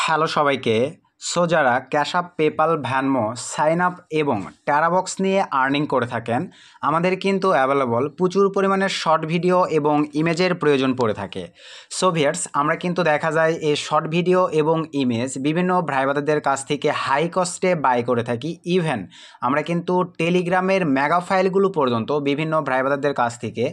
Hello সবাইকে। যারা Cash App, PayPal, Venmo sign up এবং ট্যারাবক্স নিয়ে আর্নিং করে থাকেন, আমাদের কিন্তু অ্যাভেলেবল প্রচুর পরিমাণে শর্ট ভিডিও এবং ইমেজের প্রয়োজন পড়ে থাকে। ভিউয়ার্স, আমরা কিন্তু দেখা যায় এই শর্ট ভিডিও এবং ইমেজ বিভিন্ন ভাইবাদারদের কাছ থেকে হাই কস্টে বাই করে থাকি। ইভেন আমরা কিন্তু টেলিগ্রামের মেগা ফাইলগুলো পর্যন্ত বিভিন্ন ভাইবাদারদের কাছ থেকে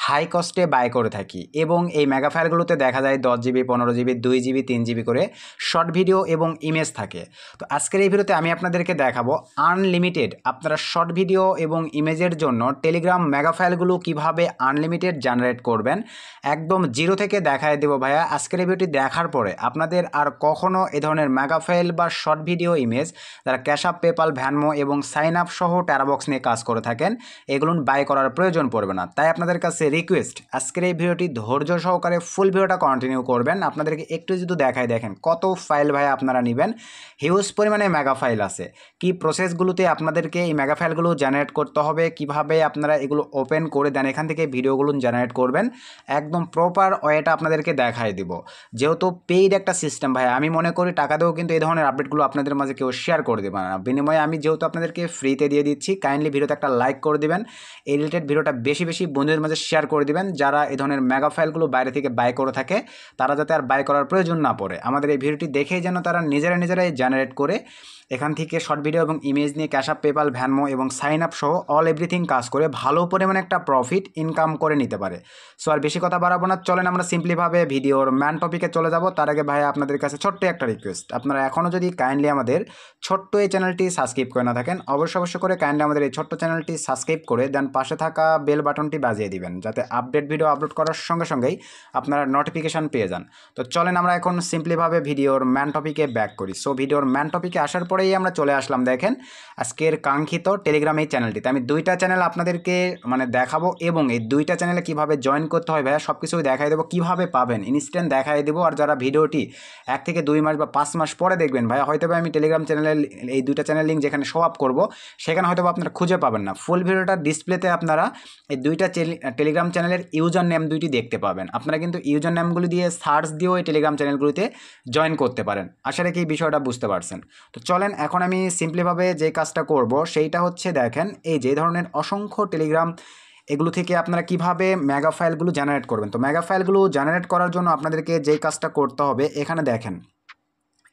হাই কস্টে বাই করে থাকি এবং এই মেগা ফাইলগুলোতে দেখা যায় 10 জিবি, 15 জিবি, 2 জিবি, 3 জিবি করে শর্ট ভিডিও এবং ইমেজ থাকে। তো আজকের এই ভিডিওতে আমি আপনাদেরকে দেখাবো আনলিমিটেড আপনারা শর্ট ভিডিও এবং ইমেজের জন্য টেলিগ্রাম মেগা ফাইলগুলো কীভাবে আনলিমিটেড জেনারেট করবেন। একদম জিরো থেকে দেখায় দেবো ভাইয়া। আজকের এই ভিডিওটি দেখার পরে আপনাদের আর কখনও এ ধরনের মেগা ফাইল বা শর্ট ভিডিও ইমেজ যারা ক্যাশ আপ, পেপাল, ভ্যানমো এবং সাইন আপ সহ ট্যারাবক্স নিয়ে কাজ করে থাকেন এগুলো বাই করার প্রয়োজন পড়বে না। তাই আপনাদের কাছে রিকোয়েস্ট, আজকের এই ভিডিওটি ধৈর্য সহকারে ফুল ভিডিওটা কন্টিনিউ করবেন। আপনাদেরকে একটু যদি দেখায়, দেখেন কত ফাইল ভাই আপনারা নেবেন, হিউজ পরিমাণে মেগা ফাইল আছে। কি প্রসেসগুলোতে আপনাদেরকে এই মেগা ফাইলগুলো জেনারেট করতে হবে, কিভাবে আপনারা এগুলো ওপেন করে দেন এখান থেকে ভিডিওগুলো জেনারেট করবেন, একদম প্রপার ওয়েটা আপনাদেরকে দেখাই দিব। যেহেতু পেইড একটা সিস্টেম ভাই, আমি মনে করি টাকা দিয়েও কিন্তু এই ধরনের আপডেটগুলো আপনাদের মাঝে কেউ শেয়ার করে দেবে না। বিনিময়ে আমি যেহেতু আপনাদেরকে ফ্রিতে দিয়ে দিচ্ছি, কাইন্ডলি ভিডিওতে একটা লাইক করে দিবেন, এই রিলেটেড ভিডিওটা বেশি বেশি বন্ধুদের মাঝে শেয়ার করে দিবেন। যারা এই ধরনের মেগা ফাইলগুলো বাইরে থেকে বাই করে থাকে তারা যাতে আর বাই করার প্রয়োজন না পড়ে, আমাদের এই ভিডিওটি দেখেই যেন তারা নিজেরাই জেনারেট করে এখান থেকে শর্ট ভিডিও এবং ইমেজ নিয়ে ক্যাশ আপ, পেপাল, ভ্যানমো এবং সাইন আপ সহ অল এভরিথিং কাজ করে ভালো পরিমাণে একটা প্রফিট ইনকাম করে নিতে পারে। সো আর বেশি কথা বাড়াবো না, চলেন আমরা সিম্পলিভাবে ভিডিওর ম্যান টপিকে চলে যাব। তার আগে ভাই আপনাদের কাছে ছোট্ট একটা রিকোয়েস্ট, আপনারা এখনও যদি কাইন্ডলি আমাদের ছোট্ট এই চ্যানেলটি সাবস্ক্রাইব করে না থাকেন, অবশ্যই করে কাইন্ডলি আমাদের এই ছোট্ট চ্যানেলটি সাবস্ক্রাইব করে দেন পাশে থাকা বেল বাটনটি বাজিয়ে দিবেন, যাতে আপডেট ভিডিও আপলোড করার সঙ্গে সঙ্গেই আপনারা নোটিফিকেশান পেয়ে যান। তো চলেন আমরা এখন সিম্পলিভাবে ভিডিওর ম্যান টপিকে ব্যাক করি। সো ভিডিওর ম্যান টপিকে আসার পরেই আমরা চলে আসলাম দেখেন আজকের কাঙ্ক্ষিত টেলিগ্রাম এই চ্যানেলটিতে। আমি দুইটা চ্যানেল আপনাদেরকে দেখাবো এবং এই দুইটা চ্যানেলে কীভাবে জয়েন করতে হয় ভাইয়া সব কিছুই দেখাই দেবো, কীভাবে পাবেন ইনস্ট্যান্ট দেখাই দেবো। আর যারা ভিডিওটি 1 থেকে 2 মাস বা 5 মাস পরে দেখবেন ভাইয়া, হয়তো আমি টেলিগ্রাম চ্যানেলের এই দুইটা চ্যানেল লিঙ্ক যেখানে শো আপ করবো সেখানে হয়তো আপনারা খুঁজে পাবেন না। ফুল ভিডিওটা ডিসপ্লেতে আপনারা এই দুইটা টেলিগ্রাম চ্যানেলের ইউজার নেম দুইটি দেখতে পাবেন। আপনারা কিন্তু ইউজার নেমগুলি দিয়ে সার্চ দিয়েও এই টেলিগ্রাম চ্যানেলগুলিতে জয়েন করতে পারেন। আশা রাখি এই বিষয়টা বুঝতে পারছেন। তো চলেন এখন আমি সিম্পলিভাবে যে কাজটা করব সেইটা হচ্ছে, দেখেন এই যে ধরনের অসংখ্য টেলিগ্রাম এগুলো থেকে আপনারা কিভাবে মেগা ফাইলগুলো জেনারেট করবেন। তো মেগা ফাইলগুলো জেনারেট করার জন্য আপনাদেরকে যেই কাজটা করতে হবে, এখানে দেখেন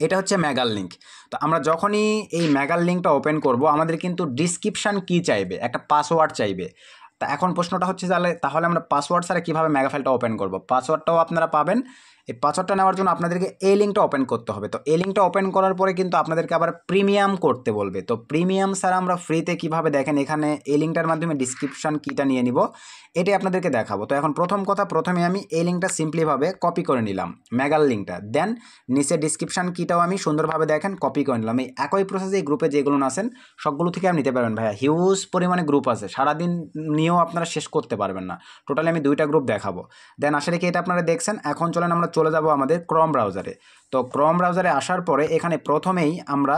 এটা হচ্ছে মেগাল লিঙ্ক। তো আমরা যখনই এই মেগাল লিঙ্কটা ওপেন করব আমাদের কিন্তু ডিসক্রিপশান কি চাইবে, একটা পাসওয়ার্ড চাইবে। তা এখন প্রশ্নটা হচ্ছে তাহলে আমরা পাসওয়ার্ড ছাড়া কীভাবে মেগা ফাইলটা ওপেন করব। পাসওয়ার্ডটাও আপনারা পাবেন। এই পাসওয়ার্ডটা নেওয়ার জন্য আপনাদেরকে এই লিঙ্কটা ওপেন করতে হবে। তো এই লিঙ্কটা ওপেন করার পরে কিন্তু আপনাদেরকে আবার প্রিমিয়াম করতে বলবে। তো প্রিমিয়াম ছাড়া আমরা ফ্রিতে কীভাবে, দেখেন এখানে এই লিঙ্কটার মাধ্যমে ডিসক্রিপশান কিটা নিয়ে নিব, এটাই আপনাদেরকে দেখাবো। তো এখন প্রথমে আমি এই লিঙ্কটা সিম্পলিভাবে কপি করে নিলাম, মেগাল লিঙ্কটা। দেন নিচে ডিসক্রিপশান কিটাও আমি সুন্দরভাবে দেখেন কপি করে নিলাম। এই একই প্রসেসে এই গ্রুপে যেগুলো আছেন সবগুলো থেকে আপনি নিতে পারবেন ভাইয়া। হিউজ পরিমাণে গ্রুপ আছে, সারাদিন নিয়েও আপনারা শেষ করতে পারবেন না। টোটালি আমি 2টা গ্রুপ দেখাবো। দেন আশা রেখে এটা আপনারা দেখছেন। এখন চলেন আমরা চলে যাব আমাদের ক্রোম ব্রাউজারে। তো ক্রোম ব্রাউজারে আসার পরে এখানে প্রথমেই আমরা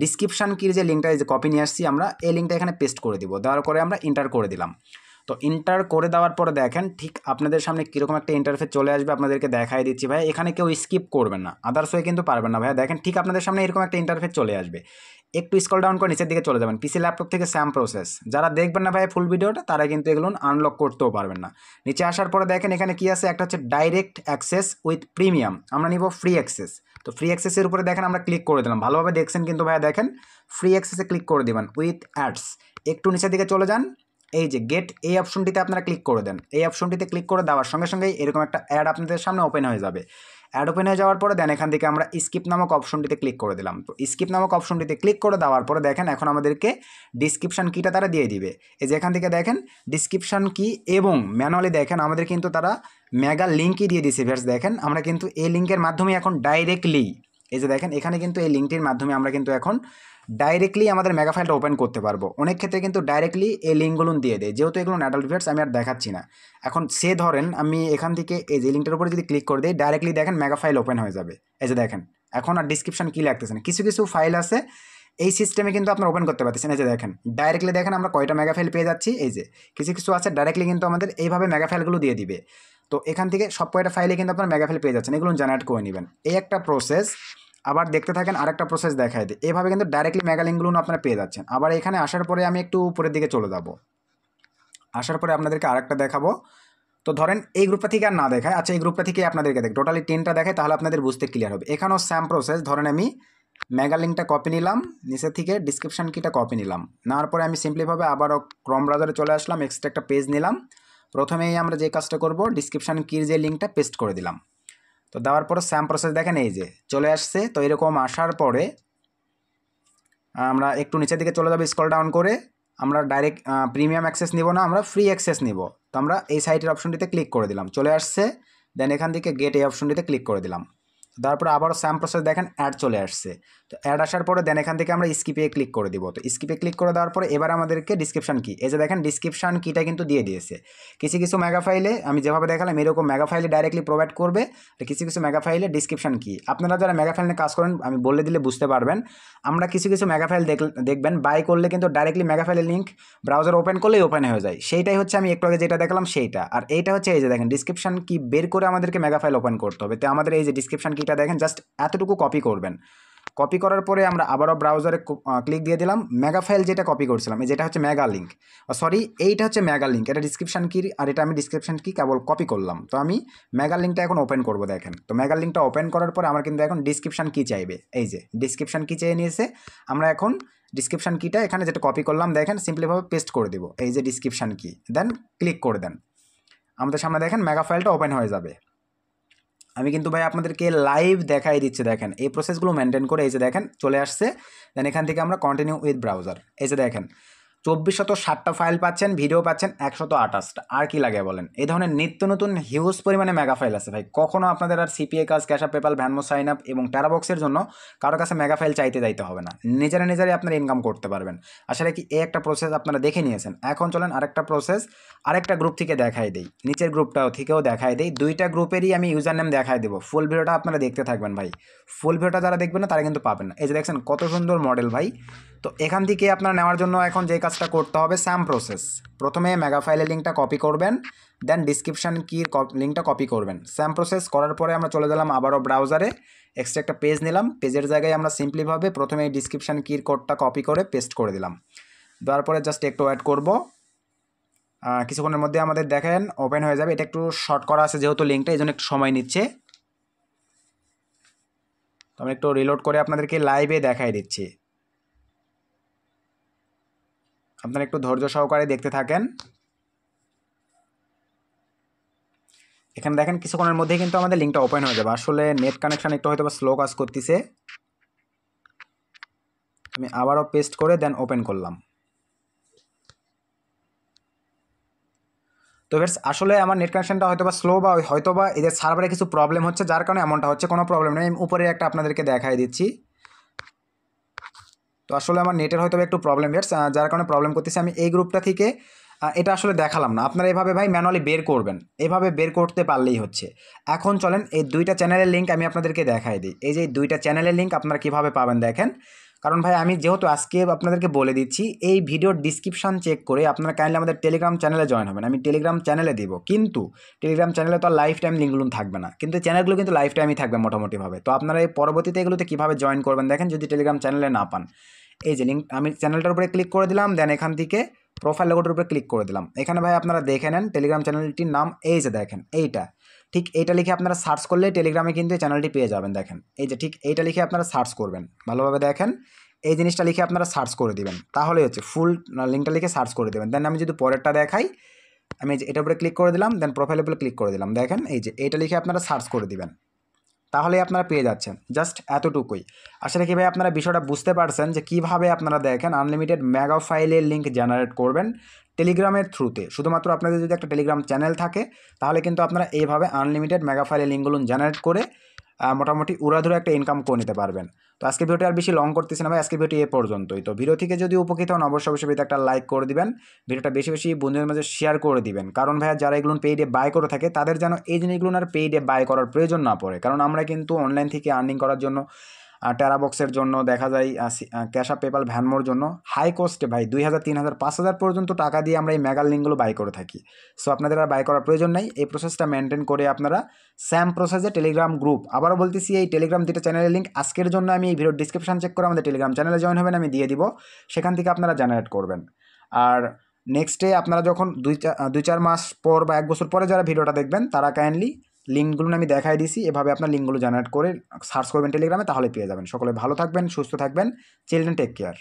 ডিসক্রিপশান কির যে লিঙ্কটা যে কপি নিয়ে আসছি, আমরা এই লিঙ্কটা এখানে পেস্ট করে দিব। দেওয়ার পরে আমরা ইন্টার করে দিলাম। তো ইন্টার করে দেওয়ার পরে দেখেন ঠিক আপনাদের সামনে কীরকম একটা ইন্টারফেস চলে আসবে। আপনাদেরকে দেখাই দিচ্ছি ভাই, এখানে কেউ স্কিপ করবেন না, আদার্স হয়ে কিন্তু পারবেন না ভাইয়া। দেখেন ঠিক আপনাদের সামনে এরকম একটা ইন্টারফেস চলে আসবে। একটু স্ক্রল ডাউন করে নিচের দিকে চলে যাবেন। পিসি ল্যাপটপ থেকে স্যাম প্রসেস যারা দেখবেন না ভাই ফুল ভিডিওটা, তারা কিন্তু এগুলো আনলক করতেও পারবেন না। নিচে আসার পরে দেখেন এখানে কি আছে, একটা হচ্ছে ডাইরেক্ট অ্যাক্সেস উইথ প্রিমিয়াম, আমরা নিব ফ্রি অ্যাক্সেস। তো ফ্রি অ্যাক্সেসের উপরে দেখেন আমরা ক্লিক করে দিলাম। ভালোভাবে দেখছেন কিন্তু ভাইয়া, দেখেন ফ্রি অ্যাক্সেসে ক্লিক করে দেবেন উইথ অ্যাডস। একটু নিচের দিকে চলে যান, এই যে গেট এই অপশনটিতে আপনারা ক্লিক করে দেন। এই অপশনটিতে ক্লিক করে দেওয়ার সঙ্গে সঙ্গেই এরকম একটা অ্যাড আপনাদের সামনে ওপেন হয়ে যাবে। অ্যাড ওপেন হয়ে যাওয়ার পরে দেন এখান থেকে আমরা স্কিপ নামক অপশনটিতে ক্লিক করে দিলাম। তো স্কিপ নামক অপশনটিতে ক্লিক করে দেওয়ার পরে দেখেন এখন আমাদেরকে ডিসক্রিপশান কিটা তারা দিয়ে দিবে। এই যে এখান থেকে দেখেন ডিসক্রিপশান কি এবং ম্যানুয়ালি দেখেন আমাদের কিন্তু তারা মেগা লিঙ্কই দিয়ে দিয়েছে। ভিউয়ার্স দেখেন আমরা কিন্তু এই লিঙ্কের মাধ্যমে এখন ডাইরেক্টলি, এই যে দেখেন এখানে কিন্তু এই লিঙ্কটির মাধ্যমে আমরা কিন্তু এখন ডাইরেক্টলি আমাদের মেগা ফাইলটা ওপেন করতে পারবো। অনেক ক্ষেত্রে কিন্তু ডাইরেক্টলি এই লিঙ্কগুলো দিয়ে দেয়, যেহেতু এগুলো অ্যাডাল্ট ভিডিওস আমি আর দেখাচ্ছি না। এখন ধরেন আমি এখান থেকে এই যে লিঙ্কটার উপরে যদি ক্লিক করে দিই, ডাইরেক্টলি দেখেন মেগা ফাইল ওপেন হয়ে যাবে। এই যে দেখেন এখন আর ডিসক্রিপশান কি লাগতেছে না। কিছু ফাইল আছে এই সিস্টেমে কিন্তু আপনারা ওপেন করতে পারতেছেন। এই যে দেখেন ডাইরেক্টলি দেখেন আমরা কয়টা মেগা ফাইল পেয়ে যাচ্ছি। এই যে কিছু কিছু আছে ডাইরেক্টলি কিন্তু আমাদের এইভাবে মেগা ফাইলগুলো দিয়ে দিবে। তো এখান থেকে সব কয়টা ফাইলে কিন্তু আপনারা মেগা ফাইল পেয়ে যাচ্ছেন, এগুলো জেনারেট করে নেবেন। এই একটা প্রসেস। আবার দেখতে থাকেন আরেকটা প্রসেস দেখায় দিই। এইভাবে কিন্তু ডাইরেক্টলি মেগা লিঙ্কগুলো আপনারা পেয়ে যাচ্ছেন। আবার এখানে আসার পরে আমি একটু উপরের দিকে চলে যাব। আসার পরে আপনাদেরকে আরেকটা দেখাবো। তো ধরেন এই গ্রুপটা থেকে আর না দেখায়, আচ্ছা এই গ্রুপটা থেকে আপনাদেরকে দেখ টোটালি 10টা দেখায়, তাহলে আপনাদের বুঝতে ক্লিয়ার হবে। এখানেও সেম প্রসেস। ধরেন আমি মেগা লিঙ্কটা কপি নিলাম, নিচের থেকে ডিসক্রিপশন কিটা কপি নিলাম, নেওয়ার পরে আমি সিম্পলিভাবে আবারও ক্রোম ব্রাউজারে চলে আসলাম, এক্সট্রা একটা পেজ নিলাম। প্রথমেই আমরা যে কাজটা করব ডিসক্রিপশন কির যে লিঙ্কটা পেস্ট করে দিলাম। তো দেওয়ার পরে সেম প্রসেস দেখেন এই যে চলে আসছে। তো এরকম আসার পরে আমরা একটু নিচের দিকে চলে যাবো স্ক্রল ডাউন করে। আমরা ডাইরেক্ট প্রিমিয়াম অ্যাক্সেস নিব না, আমরা ফ্রি অ্যাক্সেস নিব। তো আমরা এই সাইটের অপশনটিতে ক্লিক করে দিলাম, চলে আসছে। দেন এখান থেকে গেট এই অপশনটিতে ক্লিক করে দিলাম। তারপরে আবারও সেম প্রসেস দেখেন অ্যাড চলে আসছে। তো অ্যাড আসার পরে দেন এখান থেকে আমরা স্কিপে ক্লিক করে দিব। তো স্কিপে ক্লিক করে দেওয়ার পরে এবার আমাদেরকে ডিসক্রিপশন কি, এই যে দেখেন ডিসক্রিপশন কিটা কিন্তু দিয়ে দিয়েছে। কিছু কিছু মেগা ফাইলে আমি যেভাবে দেখালাম এরকম মেগা ফাইলে ডাইরেক্টলি প্রোভাইড করবে, আর কিছু কিছু মেগা ফাইলে ডিসক্রিপশন কি। আপনারা যারা মেগা ফাইল নিয়ে কাজ করেন আমি বলে দিলে বুঝতে পারবেন। আমরা কিছু কিছু মেগা ফাইল দেখবেন বাই করলে কিন্তু ডাইরেক্টলি মেগা ফাইলের লিঙ্ক ব্রাউজার ওপেন করলেই ওপেন হয়ে যায়। সেইটাই হচ্ছে আমি একটু আগে যেটা দেখালাম সেইটা। আর এইটা হচ্ছে এই যে দেখেন ডিসক্রিপশন কি বের করে আমাদেরকে মেগা ফাইল ওপেন করতে হবে। তো আমাদের এই যে ডিসক্রিপশন কিটা দেখেন জাস্ট এতটুকু কপি করবেন। কপি করার পরে আমরা আবারও ব্রাউজারে ক্লিক দিয়ে দিলাম। মেগা ফাইল যেটা কপি করছিলাম এই যেটা হচ্ছে মেগা লিঙ্ক, সরি এইটা হচ্ছে মেগা লিঙ্ক, এটা ডিসক্রিপশন কি, আর এটা আমি ডিসক্রিপশন কি কেবল কপি করলাম। তো আমি মেগা লিঙ্কটা এখন ওপেন করব। দেখেন তো মেগা লিঙ্কটা ওপেন করার পরে আমার কিন্তু এখন ডিসক্রিপশন কি চাইবে। এই যে ডিসক্রিপশন কি চেয়ে নিয়েছে। আমরা এখন ডিসক্রিপশন কিটা এখানে যেটা কপি করলাম দেখেন সিম্পলিভাবে পেস্ট করে দিব। এই যে ডিসক্রিপশন কি, দেন ক্লিক করে দেন। আমাদের সামনে দেখেন মেগা ফাইলটা ওপেন হয়ে যাবে। আমি কিন্তু ভাই আপনাদেরকে লাইভ দেখাই দিচ্ছি। দেখেন এই প্রসেসগুলো মেনটেন করে এই যে দেখেন চলে আসছে। দেন এখান থেকে আমরা কন্টিনিউ উইথ ব্রাউজার, এই যে দেখেন 2460টা ফাইল পাচ্ছেন, ভিডিও পাচ্ছেন 128টা। আর কি লাগে বলেন। এই ধরনের নিত্য নতুন হিউজ পরিমাণে মেগা ফাইল আছে ভাই। কখনো আপনাদের আর সিপিএ কাজ, Cash App, PayPal, Venmo, sign up এবং ট্যারাবক্সের জন্য কারো কাছে মেগা ফাইল চাইতে যাইতে হবে না। নিজেরাই আপনারা ইনকাম করতে পারবেন। আসলে কি এই একটা প্রসেস আপনারা দেখে নিয়েছেন। এখন চলেন আরেকটা প্রসেস আরেকটা গ্রুপ থেকে দেখাই দেই, নিচের গ্রুপটাও থেকেও দেখাই দেই। দুইটা গ্রুপেরই আমি ইউজার নেম দেখাই দেবো। ফুল ভিডিওটা আপনারা দেখতে থাকবেন ভাই। ফুল ভিডিওটা যারা দেখবেন না তারা কিন্তু পাবেন না। এই যে দেখছেন কত সুন্দর মডেল ভাই। তো এখান থেকে আপনারা নেওয়ার জন্য এখন যে কাজটা করতে হবে সেম প্রসেস। প্রথমে মেগা ফাইলের লিঙ্কটা কপি করবেন, দেন ডিসক্রিপশন কির লিঙ্কটা কপি করবেন। সেম প্রসেস করার পরে আমরা চলে গেলাম আবারও ব্রাউজারে, এক্সট্রা একটা পেজ নিলাম। পেজের জায়গায় আমরা সিম্পলিভাবে প্রথমে এই ডিসক্রিপশন কির কোডটা কপি করে পেস্ট করে দিলাম। দেওয়ার পরে জাস্ট একটু ওয়েট করব। কিছুক্ষণের মধ্যে আমাদের দেখেন ওপেন হয়ে যাবে। এটা একটু শর্ট করা আছে যেহেতু লিঙ্কটা, এই জন্য একটু সময় নিচ্ছে। তো আমি একটু রিলোড করে আপনাদেরকে লাইভে দেখাই দিচ্ছি। আপনারা একটু ধৈর্য সহকারে দেখতে থাকেন। এখানে দেখেন কিছুক্ষণের মধ্যেই কিন্তু আমাদের লিঙ্কটা ওপেন হয়ে যাবে। আসলে নেট কানেকশন একটু হয়তো বা স্লো কাজ করতেছে। আমি আবারও পেস্ট করে দেন ওপেন করলাম। তো ফ্রেন্ডস আসলে আমার নেট কানেকশনটা হয়তো বা স্লো বা হয়তো বা এদের সার্ভারে কিছু প্রবলেম হচ্ছে, যার কারণে এমনটা হচ্ছে। কোনো প্রবলেম নেই, আমি উপরে একটা আপনাদেরকে দেখাই দিচ্ছি। তো আসলে আমার নেটের হয়তো একটু প্রবলেম ফ্রেন্ডস, যার কারণে প্রবলেম করতেছে। আমি এই গ্রুপটা থেকে এটা আসলে দেখালাম না। আপনারা এভাবে ভাই ম্যানুয়ালি বের করবেন, এভাবে বের করতে পারলেই হচ্ছে। এখন চলেন এই দুইটা চ্যানেলের লিঙ্ক আমি আপনাদেরকে দেখাই দিই। এই যে দুইটা চ্যানেলের লিঙ্ক আপনারা কীভাবে পাবেন দেখেন। কারণ ভাই আমি যেহেতু আজকে আপনাদেরকে বলে দিচ্ছি, এই ভিডিওর ডিসক্রিপশন চেক করে আপনারা কাইন্ডলি আমাদের টেলিগ্রাম চ্যানেলে জয়েন হবেন। আমি টেলিগ্রাম চ্যানেলে দিব, কিন্তু টেলিগ্রাম চ্যানেলে তো আর লাইফ টাইম লিঙ্কগুলো থাকবে না, কিন্তু চ্যানেলগুলো কিন্তু লাইফ টাইমই থাকবে মোটামুটিভাবে। তো আপনারা এই পরবর্তীতে এগুলোতে কীভাবে জয়েন করবেন দেখেন, যদি টেলিগ্রাম চ্যানেলে না পান। এই যে লিঙ্ক আমি চ্যানেলটার উপরে ক্লিক করে দিলাম, দেন এখান থেকে প্রোফাইল লোগোটার উপরে ক্লিক করে দিলাম। এখানে ভাই আপনারা দেখে নেন টেলিগ্রাম চ্যানেলটির নাম এই যে দেখেন এইটা, ঠিক এইটা লিখে আপনারা সার্চ করলে টেলিগ্রামে কিন্তু এই চ্যানেলটি পেয়ে যাবেন। দেখেন এই যে ঠিক এইটা লিখে আপনারা সার্চ করবেন, ভালোভাবে দেখেন এই জিনিসটা লিখে আপনারা সার্চ করে দিবেন, তাহলে হচ্ছে ফুল লিঙ্কটা লিখে সার্চ করে দেবেন। দেন আমি যদি পরেরটা দেখাই, আমি যে এটার উপরে ক্লিক করে দিলাম, দেন প্রোফাইলের উপরে ক্লিক করে দিলাম। দেখেন এই যে এইটা লিখে আপনারা সার্চ করে দিবেন, তাহলে আপনারা পেয়ে যাচ্ছেন। জাস্ট এতটুকুই। আসলে কি ভাই আপনারা বিষয়টা বুঝতে পারছেন যে কীভাবে আপনারা দেখেন আনলিমিটেড মেগা ফাইলের লিঙ্ক জেনারেট করবেন টেলিগ্রামের থ্রুতে। শুধুমাত্র আপনাদের যদি একটা টেলিগ্রাম চ্যানেল থাকে তাহলে কিন্তু আপনারা এইভাবে আনলিমিটেড মেগা ফাইলের লিঙ্কগুলো জেনারেট করে মোটামুটি উড়াধুরা একটা ইনকাম করে নিতে পারবেন। তো আজকে ভিডিওটি আর বেশি লং করতেছি না ভাই, আজকে ভিডিওটি এ পর্যন্তই। তো ভিডিও থেকে যদি উপকৃত হন অবশ্যই ভিডিওতে একটা লাইক করে দিবেন, ভিডিওটা বেশি বেশি বন্ধুদের মাঝে শেয়ার করে দিবেন। কারণ ভাইয়া যারা এগুলো পেইডে বাই করে থাকে তাদের যেন এই জিনিসগুলো আর পেইডে বাই করার প্রয়োজন না পড়ে। কারণ আমরা কিন্তু অনলাইন থেকে আর্নিং করার জন্য টেরাবক্সের জন্য দেখা যায় ক্যাশ আপ পেপাল ভ্যানমোর জন্য হাই কস্টে ভাই 2000 3000 5000 পর্যন্ত টাকা দিয়ে আমরা এই মেগাল লিঙ্কগুলো বাই করে থাকি। সো আপনাদের আর বাই করার প্রয়োজন নেই। এই প্রসেসটা মেনটেন করে আপনারা স্যাম প্রসেসে টেলিগ্রাম গ্রুপ, আবারও বলতেছি এই টেলিগ্রাম দুটো চ্যানেলের লিঙ্ক আজকের জন্য আমি এই ভিডিওর ডিসক্রিপশন চেক করে আমাদের টেলিগ্রাম চ্যানেলে জয়েন হবেন, আমি দিয়ে দিব, সেখান থেকে আপনারা জেনারেট করবেন। আর নেক্সটে আপনারা যখন 2-4 মাস পর বা 1 বছর পরে যারা ভিডিওটা দেখবেন তারা কাইন্ডলি লিঙ্কগুলো আমি দেখাই দিছি, এভাবে আপনার লিঙ্কগুলো জেনারেট করে সার্চ করবেন টেলিগ্রামে, তাহলে পেয়ে যাবেন। সকলে ভালো থাকবেন, সুস্থ থাকবেন, চিলড্রেন টেক কেয়ার।